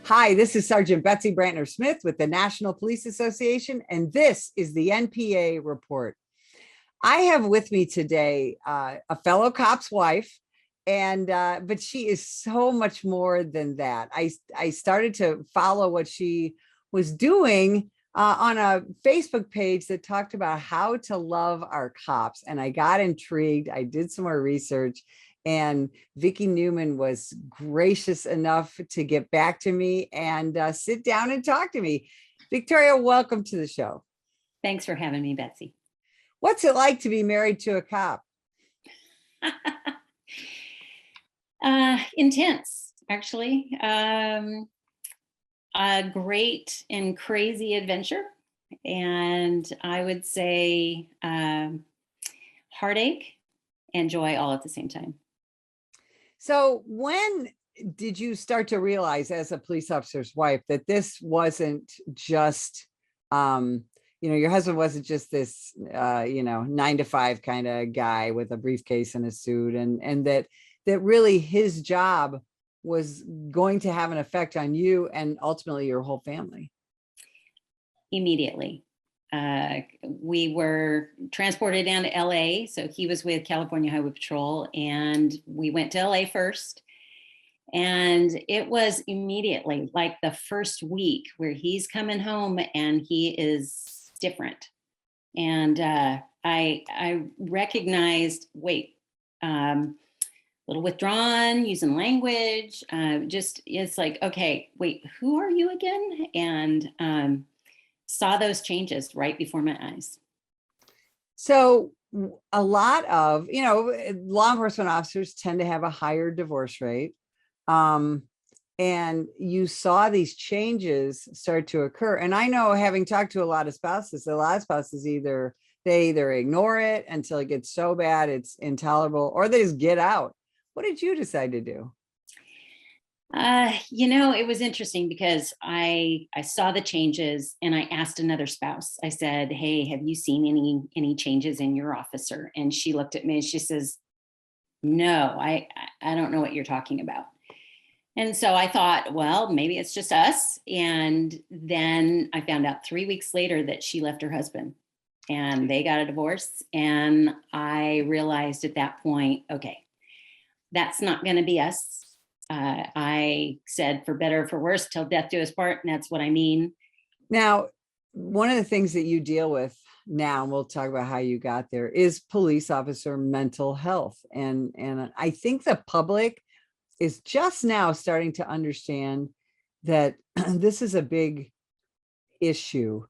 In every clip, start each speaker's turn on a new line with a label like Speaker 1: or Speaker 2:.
Speaker 1: Hi, this is Sergeant Betsy Brantner Smith with the National Police Association, and this is the NPA report. I have with me today a fellow cop's wife, and but she is so much more than that. I started to follow what she was doing on a Facebook page that talked about how to love our cops, and I got intrigued. I did some more research, and Vicki Newman was gracious enough to get back to me and sit down and talk to me. Victoria, welcome to the show.
Speaker 2: Thanks for having me, Betsy.
Speaker 1: What's it like to be married to a cop?
Speaker 2: Intense, actually. A great and crazy adventure. And I would say heartache and joy all at the same time.
Speaker 1: So when did you start to realize as a police officer's wife that this wasn't just, your husband wasn't just this, 9-to-5 kind of guy with a briefcase and a suit, and that really his job was going to have an effect on you and ultimately your whole family?
Speaker 2: Immediately. We were transported down to LA. So he was with California Highway Patrol, and we went to LA first. And it was immediately like the first week where he's coming home and he is different. And I recognized, wait, a little withdrawn, using language, it's like, okay, wait, who are you again? And saw those changes right before my eyes.
Speaker 1: So a lot of, law enforcement officers tend to have a higher divorce rate. And you saw these changes start to occur. And I know, having talked to a lot of spouses either ignore it until it gets so bad it's intolerable, or they just get out. What did you decide to do?
Speaker 2: It was interesting because I saw the changes and I asked another spouse. I said, "Hey, have you seen any changes in your officer?" And she looked at me and she says, "No, I don't know what you're talking about." And so I thought, well, maybe it's just us. And then I found out 3 weeks later that she left her husband and they got a divorce. And I realized at that point, okay, that's not going to be us. I said, for better or for worse, till death do us part. And that's what I mean.
Speaker 1: Now, one of the things that you deal with now, and we'll talk about how you got there, is police officer mental health. And I think the public is just now starting to understand that this is a big issue.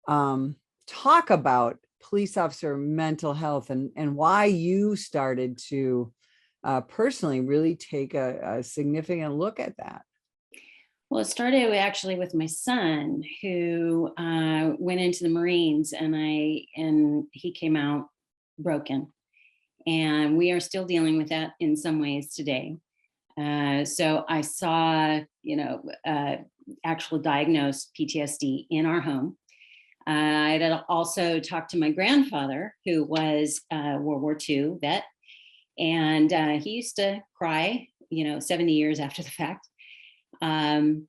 Speaker 1: Talk about police officer mental health and why you started to personally really take a significant look at that.
Speaker 2: Well, it started actually with my son, who went into the Marines, and he came out broken, and we are still dealing with that in some ways today. So I saw, actual diagnosed PTSD in our home. I had also talked to my grandfather, who was a World War II vet. And he used to cry, 70 years after the fact. And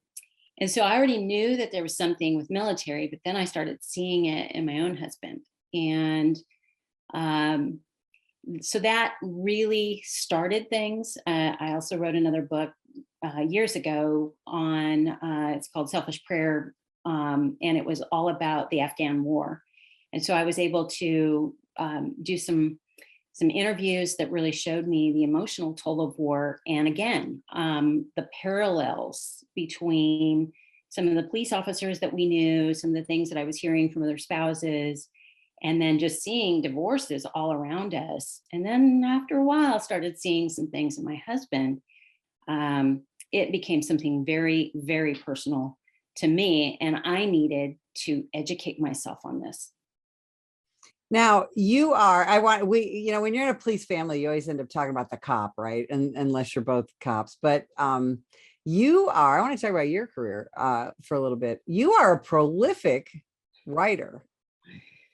Speaker 2: so I already knew that there was something with military, but then I started seeing it in my own husband. And so that really started things. I also wrote another book years ago on, it's called Selfish Prayer. And it was all about the Afghan war. And so I was able to do some interviews that really showed me the emotional toll of war. And again, the parallels between some of the police officers that we knew, some of the things that I was hearing from other spouses, and then just seeing divorces all around us. And then after a while, started seeing some things in my husband. It became something very, very personal to me. And I needed to educate myself on this.
Speaker 1: Now when you're in a police family, you always end up talking about the cop, right? And unless you're both cops, but I want to talk about your career for a little bit. You are a prolific writer.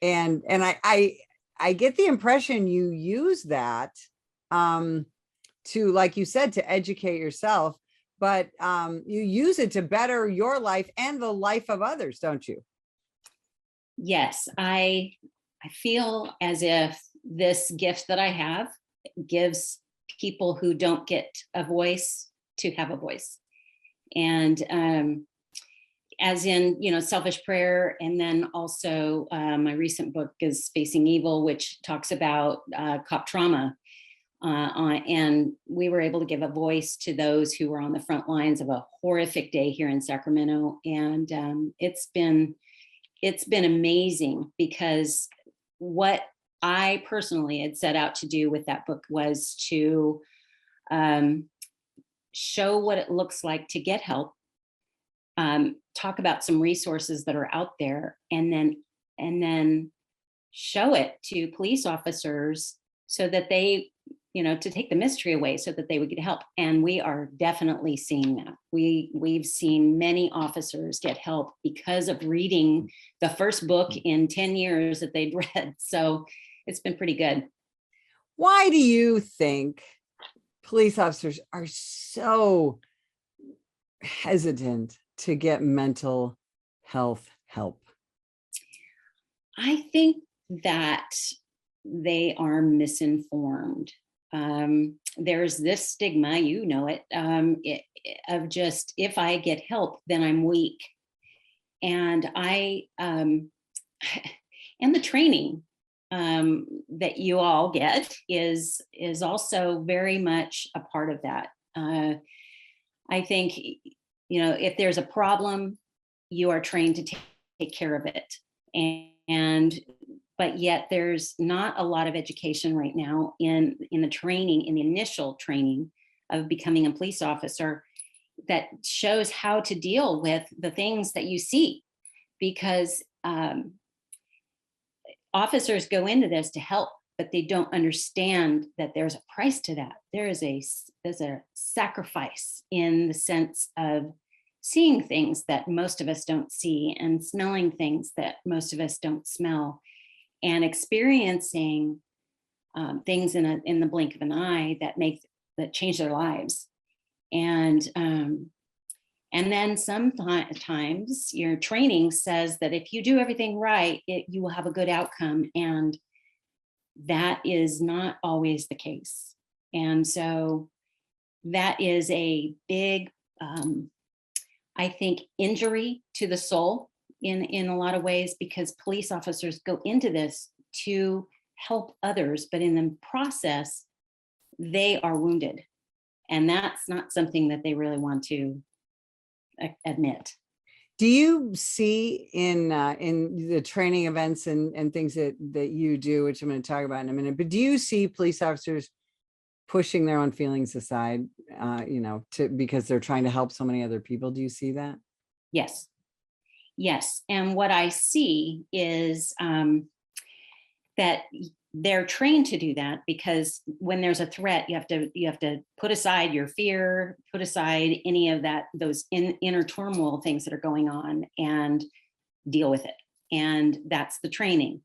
Speaker 1: And I get the impression you use that to, like you said, to educate yourself, but you use it to better your life and the life of others, don't you?
Speaker 2: Yes, I feel as if this gift that I have gives people who don't get a voice to have a voice. And as in, selfish prayer. And then also my recent book is Facing Evil, which talks about cop trauma. And we were able to give a voice to those who were on the front lines of a horrific day here in Sacramento. And it's been amazing, because what I personally had set out to do with that book was to show what it looks like to get help, talk about some resources that are out there, and then show it to police officers so that they, to take the mystery away so that they would get help. And we are definitely seeing that. We've seen many officers get help because of reading the first book in 10 years that they'd read. So it's been pretty good.
Speaker 1: Why do you think police officers are so hesitant to get mental health help?
Speaker 2: I think that they are misinformed. There's this stigma, of just, if I get help, then I'm weak. And and the training that you all get is also very much a part of that. I think, if there's a problem, you are trained to take care of it. But yet there's not a lot of education right now in the training, in the initial training of becoming a police officer, that shows how to deal with the things that you see. Because officers go into this to help, but they don't understand that there's a price to that. There's a sacrifice in the sense of seeing things that most of us don't see, and smelling things that most of us don't smell, and experiencing things in the blink of an eye that change their lives. And then sometimes your training says that if you do everything right, you will have a good outcome. And that is not always the case. And so that is a big, I think, injury to the soul in a lot of ways, because police officers go into this to help others, but in the process, they are wounded. And that's not something that they really want to admit.
Speaker 1: Do you see in the training events and things that you do, which I'm going to talk about in a minute, but do you see police officers pushing their own feelings aside, because they're trying to help so many other people? Do you see that?
Speaker 2: Yes. Yes. And what I see is that they're trained to do that, because when there's a threat, you have to put aside your fear, put aside any of those inner turmoil things that are going on, and deal with it. And that's the training.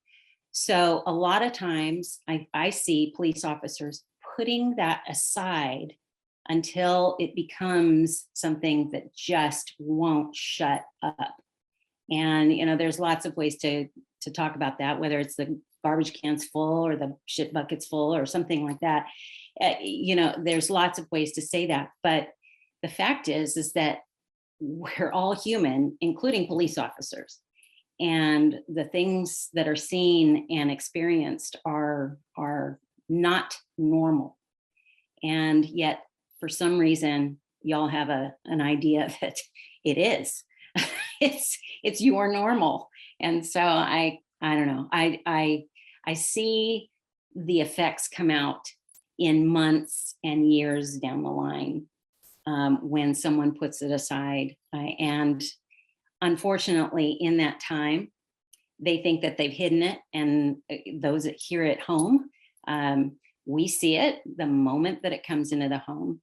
Speaker 2: So a lot of times I see police officers putting that aside until it becomes something that just won't shut up. And, there's lots of ways to talk about that, whether it's the garbage cans full or the shit buckets full or something like that. There's lots of ways to say that. But the fact is that we're all human, including police officers. And the things that are seen and experienced are not normal. And yet, for some reason, y'all have an idea that it is. it's your normal. And so I don't know. I see the effects come out in months and years down the line, when someone puts it aside. And unfortunately, in that time, they think that they've hidden it. And those that hear at home, we see it the moment that it comes into the home.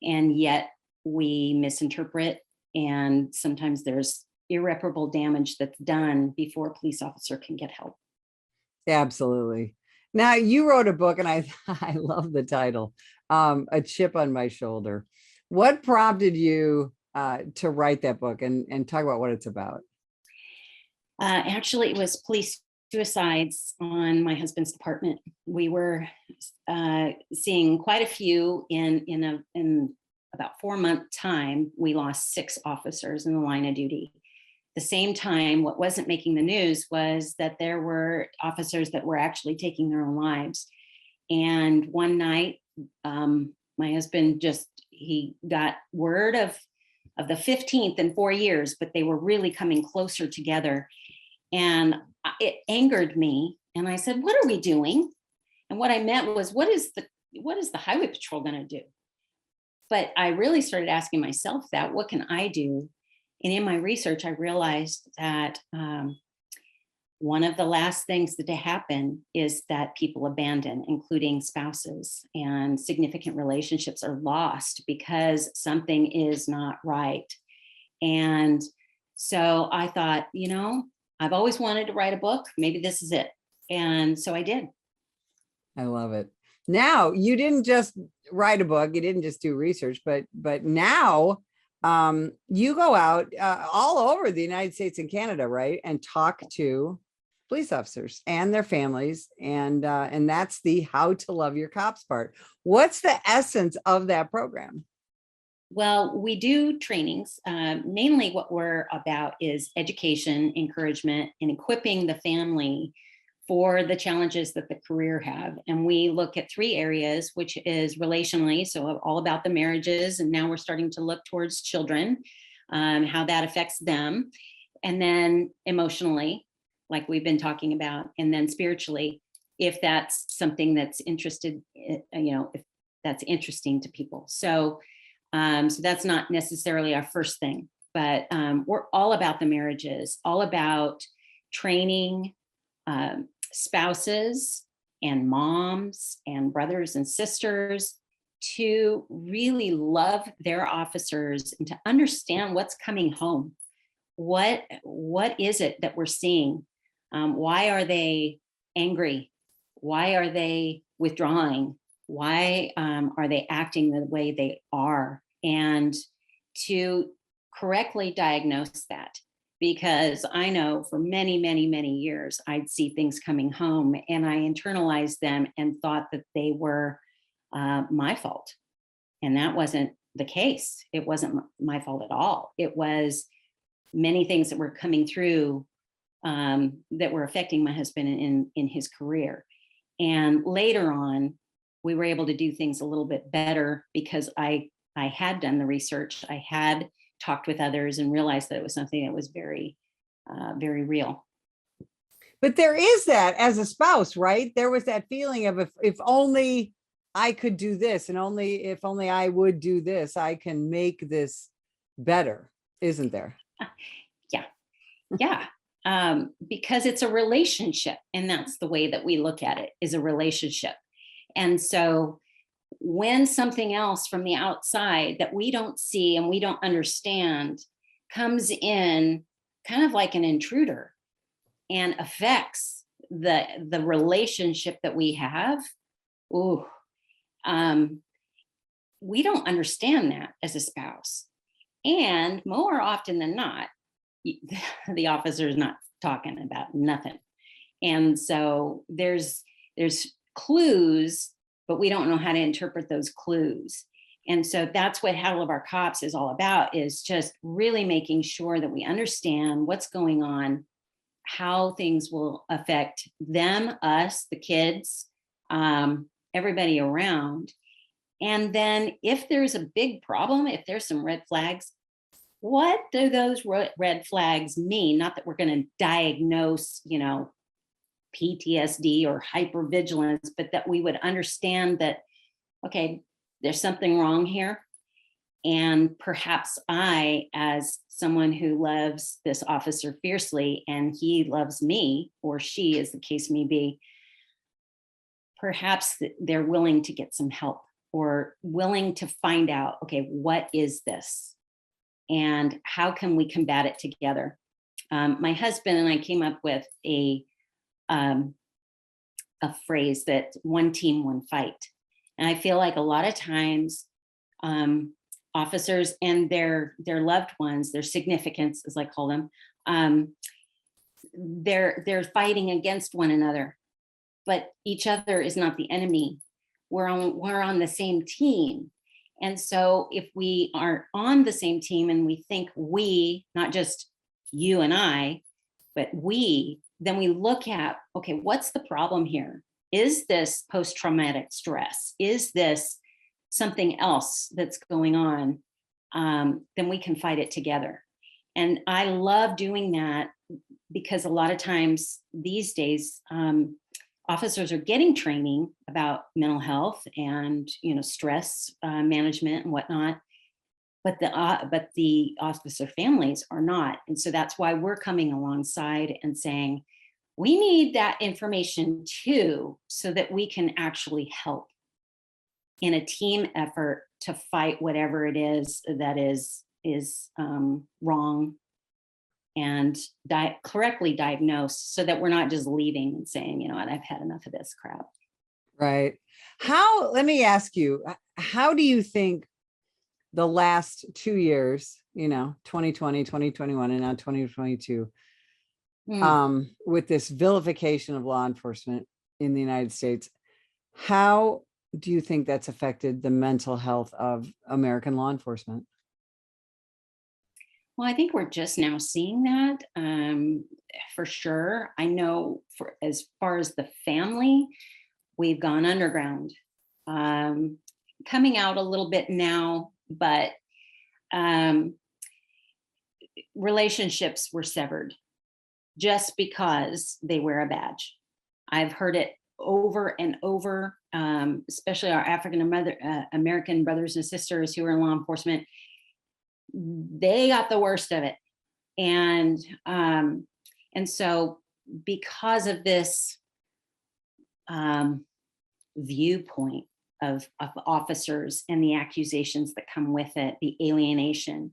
Speaker 2: And yet we misinterpret. And sometimes there's irreparable damage that's done before a police officer can get help.
Speaker 1: Absolutely. Now, you wrote a book, and I love the title, A Chip on My Shoulder. What prompted you to write that book and talk about what it's about?
Speaker 2: Actually, it was police suicides on my husband's department. We were seeing quite a few in about 4-month time. We lost 6 officers in the line of duty. The same time, what wasn't making the news was that there were officers that were actually taking their own lives. And one night, my husband he got word of the 15th in 4 years, but they were really coming closer together. And it angered me. And I said, what are we doing? And what I meant was, what is the highway patrol going to do? But I really started asking myself that, what can I do? And in my research, I realized that one of the last things that happen is that people abandon, including spouses, and significant relationships are lost because something is not right. And so I thought, I've always wanted to write a book. Maybe this is it. And so I did.
Speaker 1: I love it. Now, you didn't just write a book, you didn't just do research, but now you go out all over the United States and Canada, right? And talk to police officers and their families. And that's the How to Love Your Cops part. What's the essence of that program?
Speaker 2: Well, we do trainings. Mainly what we're about is education, encouragement, and equipping the family for the challenges that the career have. And we look at 3 areas, which is relationally, so all about the marriages. And now we're starting to look towards children, how that affects them. And then emotionally, like we've been talking about, and then spiritually, if that's something that's if that's interesting to people. So that's not necessarily our first thing, but we're all about the marriages, all about training spouses and moms and brothers and sisters to really love their officers and to understand what's coming home. What is it that we're seeing? Why are they angry? Why are they withdrawing? Why are they acting the way they are? And to correctly diagnose that, because I know for many, many, many years, I'd see things coming home and I internalized them and thought that they were my fault. And that wasn't the case. It wasn't my fault at all. It was many things that were coming through that were affecting my husband in his career. And later on, we were able to do things a little bit better because I had done the research. I had talked with others and realized that it was something that was very, very real.
Speaker 1: But there is that as a spouse, right? There was that feeling of if only I could do this, and if only I would do this, I can make this better, isn't there?
Speaker 2: Yeah. Yeah. Because it's a relationship, and that's the way that we look at it, is a relationship. And so when something else from the outside that we don't see and we don't understand comes in kind of like an intruder and affects the relationship that we have, we don't understand that as a spouse. And more often than not, the officer is not talking about nothing. And so there's clues, but we don't know how to interpret those clues. And so that's what How to Love Our Cops is all about, is just really making sure that we understand what's going on, how things will affect them, us, the kids, everybody around. And then if there's a big problem, if there's some red flags, what do those red flags mean? Not that we're going to diagnose, PTSD or hypervigilance, but that we would understand that, okay, there's something wrong here. And perhaps I, as someone who loves this officer fiercely and he loves me, or she, as the case may be, perhaps they're willing to get some help or willing to find out, okay, what is this? And how can we combat it together? My husband and I came up with a phrase that one team, one fight. And I feel like a lot of times officers and their loved ones, their significants, as I call them, they're fighting against one another, but each other is not the enemy. We're on the same team. And so if we are on the same team and we think we, not just you and I, but we, then we look at, okay, what's the problem here? Is this post-traumatic stress? Is this something else that's going on? Then we can fight it together. And I love doing that because a lot of times these days, officers are getting training about mental health and, stress management and whatnot, but the officer families are not. And so that's why we're coming alongside and saying, we need that information too, so that we can actually help in a team effort to fight whatever it is that is wrong, and correctly diagnosed, so that we're not just leaving and saying, you know what, I've had enough of this crap.
Speaker 1: Right. Let me ask you, how do you think the last 2 years, 2020, 2021, and now 2022, with this vilification of law enforcement in the United States, how do you think that's affected the mental health of American law enforcement?
Speaker 2: Well, I think we're just now seeing that, for sure. I know for as far as the family, we've gone underground, coming out a little bit now, but relationships were severed just because they wear a badge. I've heard it over and over, especially our African American brothers and sisters who are in law enforcement. They got the worst of it. And so because of this viewpoint of officers and the accusations that come with it, the alienation,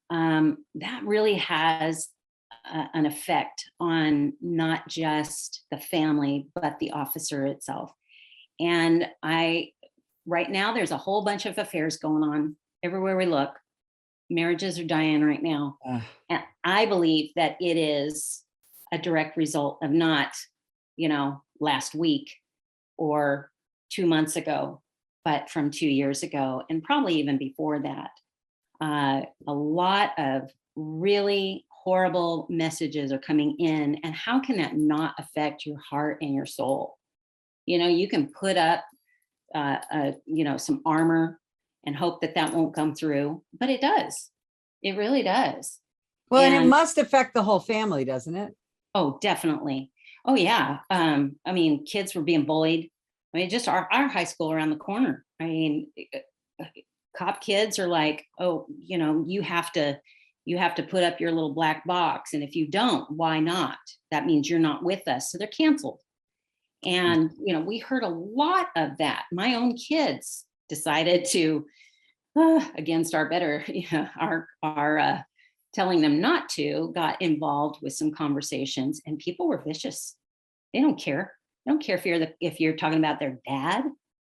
Speaker 2: that really has an effect on not just the family, but the officer itself. And right now, there's a whole bunch of affairs going on everywhere we look. Marriages are dying right now. And I believe that it is a direct result of not, last week or 2 months ago, but from 2 years ago, and probably even before that. A lot of really horrible messages are coming in, and how can that not affect your heart and your soul? You can put up, some armor and hope that won't come through, but it does. It really does.
Speaker 1: Well, and it must affect the whole family, doesn't it?
Speaker 2: Oh, definitely. Oh, yeah. Kids were being bullied. Just our high school around the corner. Cop kids are like, oh, you have to put up your little black box. And if you don't, why not? That means you're not with us. So they're canceled. And, we heard a lot of that. My own kids decided to, against our better, our telling them not to, got involved with some conversations, and people were vicious. They don't care. They don't care if you're talking about their dad.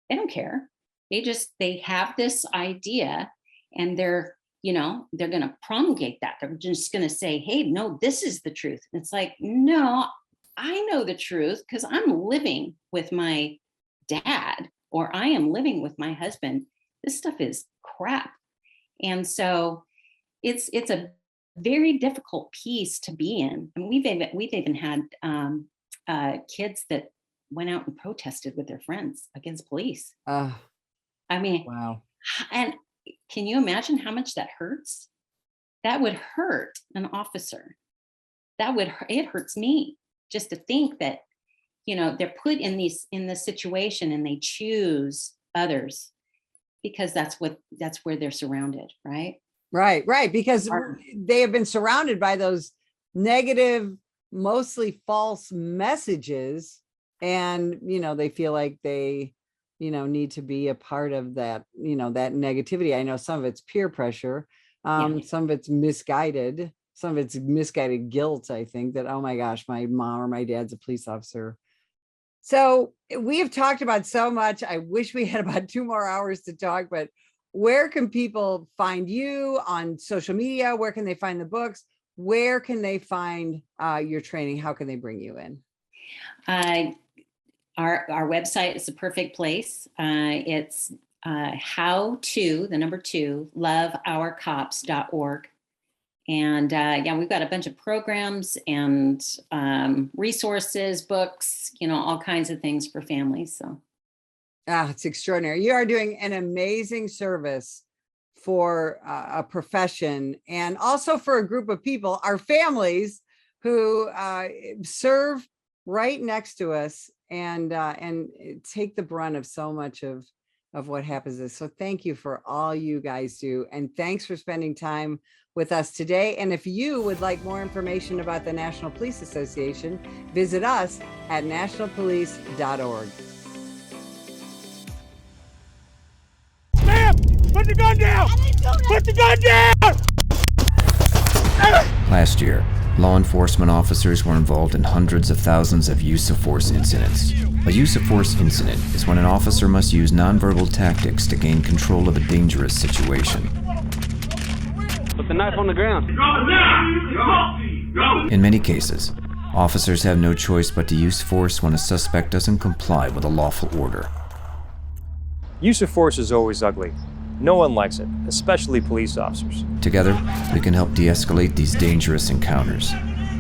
Speaker 2: They don't care. They have this idea, and they're going to promulgate that. They're just going to say, hey, no, this is the truth. And it's like, no, I know the truth because I'm living with my dad, or I am living with my husband. This stuff is crap. And so it's a very difficult piece to be in. And we've even had kids that went out and protested with their friends against police.
Speaker 1: Wow.
Speaker 2: And can you imagine how much that hurts? That would hurt an officer. It hurts me just to think that, they're put in this situation and they choose others because that's where they're surrounded, right?
Speaker 1: Right. Because they have been surrounded by those negative, mostly false messages. And, they feel like they, need to be a part of that, that negativity. I know some of it's peer pressure. Some of it's misguided. Some of it's misguided guilt, I think, that, oh my gosh, my mom or my dad's a police officer. So we have talked about so much. I wish we had about 2 more hours to talk, but where can people find you on social media? Where can they find the books? Where can they find your training? How can they bring you in?
Speaker 2: Our website is the perfect place. It's how2LoveOurCops.org. And we've got a bunch of programs and resources, books, all kinds of things for families. So.
Speaker 1: It's extraordinary. You are doing an amazing service for a profession and also for a group of people, our families who serve right next to us and take the brunt of so much of what happens. So thank you for all you guys do. And thanks for spending time with us today. And if you would like more information about the National Police Association, visit us at nationalpolice.org.
Speaker 3: Ma'am, put the gun down! Put the gun down!
Speaker 4: Last year, law enforcement officers were involved in hundreds of thousands of use of force incidents. A use of force incident is when an officer must use nonverbal tactics to gain control of a dangerous situation.
Speaker 3: Put the knife on the ground.
Speaker 4: In many cases, officers have no choice but to use force when a suspect doesn't comply with a lawful order.
Speaker 5: Use of force is always ugly. No one likes it, especially police officers.
Speaker 4: Together, we can help de-escalate these dangerous encounters.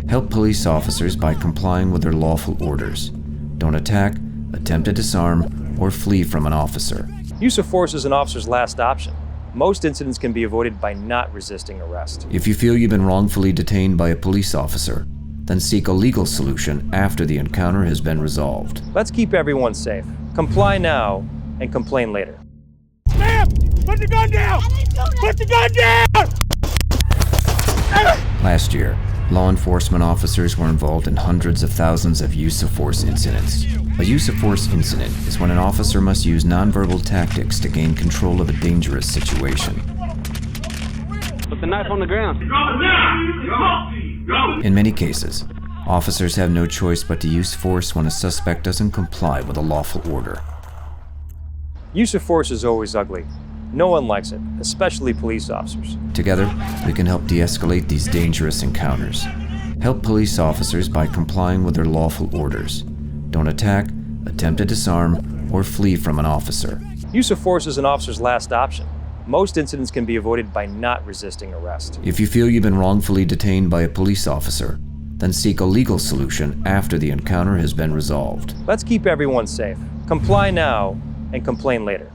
Speaker 4: Help police officers by complying with their lawful orders. Don't attack, attempt to disarm, or flee from an officer.
Speaker 5: Use of force is an officer's last option. Most incidents can be avoided by not resisting arrest.
Speaker 4: If you feel you've been wrongfully detained by a police officer, then seek a legal solution after the encounter has been resolved.
Speaker 5: Let's keep everyone safe. Comply now and complain later.
Speaker 3: Ma'am, put the gun down! Put the gun down!
Speaker 4: Last year, law enforcement officers were involved in hundreds of thousands of use of force incidents. A use of force incident is when an officer must use nonverbal tactics to gain control of a dangerous situation.
Speaker 3: Put the knife on the ground.
Speaker 4: In many cases, officers have no choice but to use force when a suspect doesn't comply with a lawful order.
Speaker 5: Use of force is always ugly. No one likes it, especially police officers.
Speaker 4: Together, we can help de-escalate these dangerous encounters. Help police officers by complying with their lawful orders. Don't attack, attempt to disarm, or flee from an officer.
Speaker 5: Use of force is an officer's last option. Most incidents can be avoided by not resisting arrest.
Speaker 4: If you feel you've been wrongfully detained by a police officer, then seek a legal solution after the encounter has been resolved.
Speaker 5: Let's keep everyone safe. Comply now and complain later.